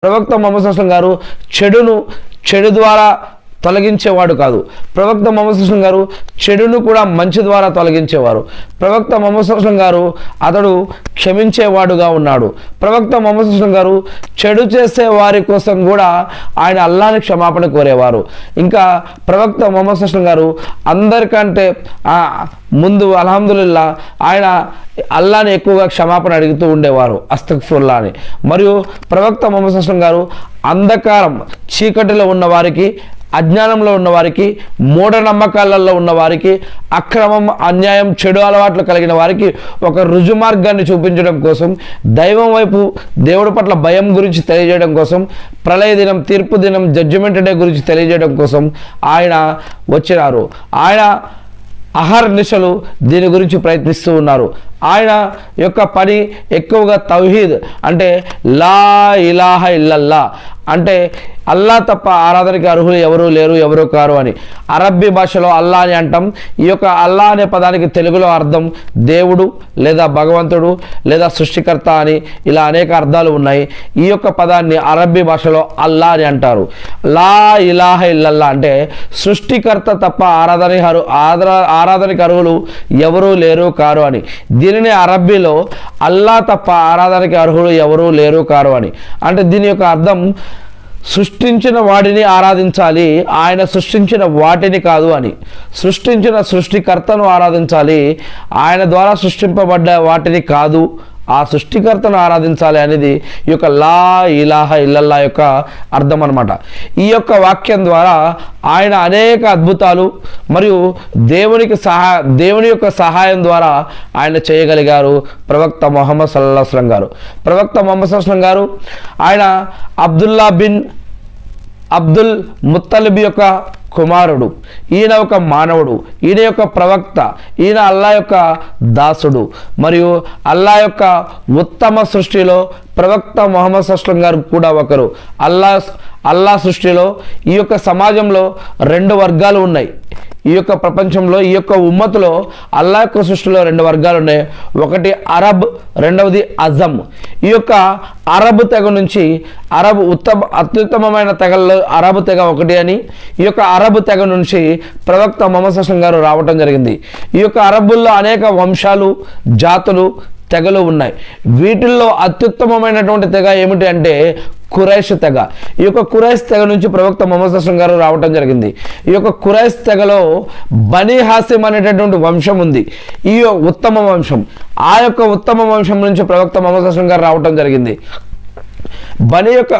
ప్రవక్త ముహమ్మద్ సల్లం గారు చెడు ద్వారా తొలగించేవాడు కాదు. ప్రవక్త ముహమ్మద్ సల్లం గారు చెడును కూడా మంచి ద్వారా తొలగించేవారు. ప్రవక్త ముహమ్మద్ సల్లం గారు అతడు క్షమించేవాడుగా ఉన్నాడు. ప్రవక్త ముహమ్మద్ సల్లం గారు చెడు చేసే వారి కోసం కూడా ఆయన అల్లాహ్ని క్షమాపణ కోరేవారు. ఇంకా ప్రవక్త ముహమ్మద్ సల్లం గారు అందరికంటే ముందు అల్హమ్దులిల్లా ఆయన అల్లాహ్ని ఎక్కువగా క్షమాపణ అడుగుతూ ఉండేవారు, అస్తగ్ఫిరుల్లాహ్ అని. మరియు ప్రవక్త ముహమ్మద్ సల్లం గారు అంధకారం చీకటిలో ఉన్న వారికి, అజ్ఞానంలో ఉన్నవారికి, మూఢనమ్మకాలలో ఉన్నవారికి, అక్రమం అన్యాయం చెడు అలవాట్లు కలిగిన వారికి ఒక రుజుమార్గాన్ని చూపించడం కోసం, దైవం వైపు దేవుడి పట్ల భయం గురించి తెలియజేయడం కోసం, ప్రళయ దినం, తీర్పు దినం, జడ్జిమెంట్ డే గురించి తెలియజేయడం కోసం ఆయన వచ్చినారు. ఆయన అహర్నిశలు దీని గురించి ప్రయత్నిస్తూ ఉన్నారు. ఆయన యొక్క పని ఎక్కువగా తౌహీద్ అంటే లా ఇలాహ ఇల్లల్లా అంటే అల్లా తప్ప ఆరాధనకి అర్హులు ఎవరూ లేరు, ఎవరూ కారు అని. అరబ్బీ భాషలో అల్లా అని అంటాం. ఈ యొక్క అల్లా అనే పదానికి తెలుగులో అర్థం దేవుడు లేదా భగవంతుడు లేదా సృష్టికర్త అని ఇలా అనేక అర్థాలు ఉన్నాయి. ఈ యొక్క పదాన్ని అరబ్బీ భాషలో అల్లా అని అంటారు. లా ఇలాహ ఇల్లల్లా అంటే సృష్టికర్త తప్ప ఆరాధనకి అర్హులు ఎవరూ లేరు కారు అని. దీనిని అరబ్బీలో అల్లా తప్ప ఆరాధనకి అర్హులు ఎవరూ లేరు కారు అని. అంటే దీని యొక్క అర్థం సృష్టించిన వాడిని ఆరాధించాలి, ఆయన సృష్టించిన వాటిని కాదు అని. సృష్టించిన సృష్టికర్తను ఆరాధించాలి, ఆయన ద్వారా సృష్టింపబడ్డ వాటిని కాదు, ఆ సృష్టికర్తను ఆరాధించాలి అనేది ఈ యొక్క లా ఇలాహ ఇల్లల్లా యొక్క అర్థం అన్నమాట. ఈ యొక్క వాక్యం ద్వారా ఆయన అనేక అద్భుతాలు మరియు దేవుని యొక్క సహాయం ద్వారా ఆయన చేయగలిగారు ప్రవక్త ముహమ్మద్ సల్లల్లాహు అలైహి వసల్లం గారు. ప్రవక్త ముహమ్మద్ సల్లల్లాహు అలైహి వసల్లం గారు ఆయన అబ్దుల్లా బిన్ అబ్దుల్ ముత్తలిబ్ యొక్క కుమారుడు. ఈయన ఒక మానవుడు, ఈయన యొక్క ప్రవక్త, ఈయన అల్లా యొక్క దాసుడు. మరియు అల్లా యొక్క ఉత్తమ సృష్టిలో ప్రవక్త ముహమ్మద్ సల్లం గారు కూడా ఒకరు. అల్లా సృష్టిలో ఈ యొక్క సమాజంలో రెండు వర్గాలు ఉన్నాయి. ఈ యొక్క ప్రపంచంలో ఈ యొక్క ఉమ్మతులో అల్లా యొక్క సృష్టిలో రెండు వర్గాలు ఉన్నాయి. ఒకటి అరబ్, రెండవది అజం. ఈ యొక్క అరబ్ తెగ నుంచి అత్యుత్తమమైన తెగల్లో అరబ్ తెగ ఒకటి అని, ఈ యొక్క అరబ్ తెగ నుంచి ప్రవక్త ముహమ్మద్ సల్లం గారు రావటం జరిగింది. ఈ యొక్క అరబ్బుల్లో అనేక వంశాలు, జాతులు, తెగలు ఉన్నాయి. వీటిల్లో అత్యుత్తమమైనటువంటి తెగ ఏమిటి అంటే ఖురైష్ తెగ. ఈ యొక్క ఖురైష్ తెగ నుంచి ప్రవక్త ముహమ్మద్ సల్లం గారు రావటం జరిగింది. ఈ యొక్క ఖురైష్ తెగలో బనీ హాసిం అనేటటువంటి వంశం ఉంది, ఈ ఉత్తమ వంశం. ఆ యొక్క ఉత్తమ వంశం నుంచి ప్రవక్త ముహమ్మద్ సల్లం గారు రావటం జరిగింది. బనీ యొక్క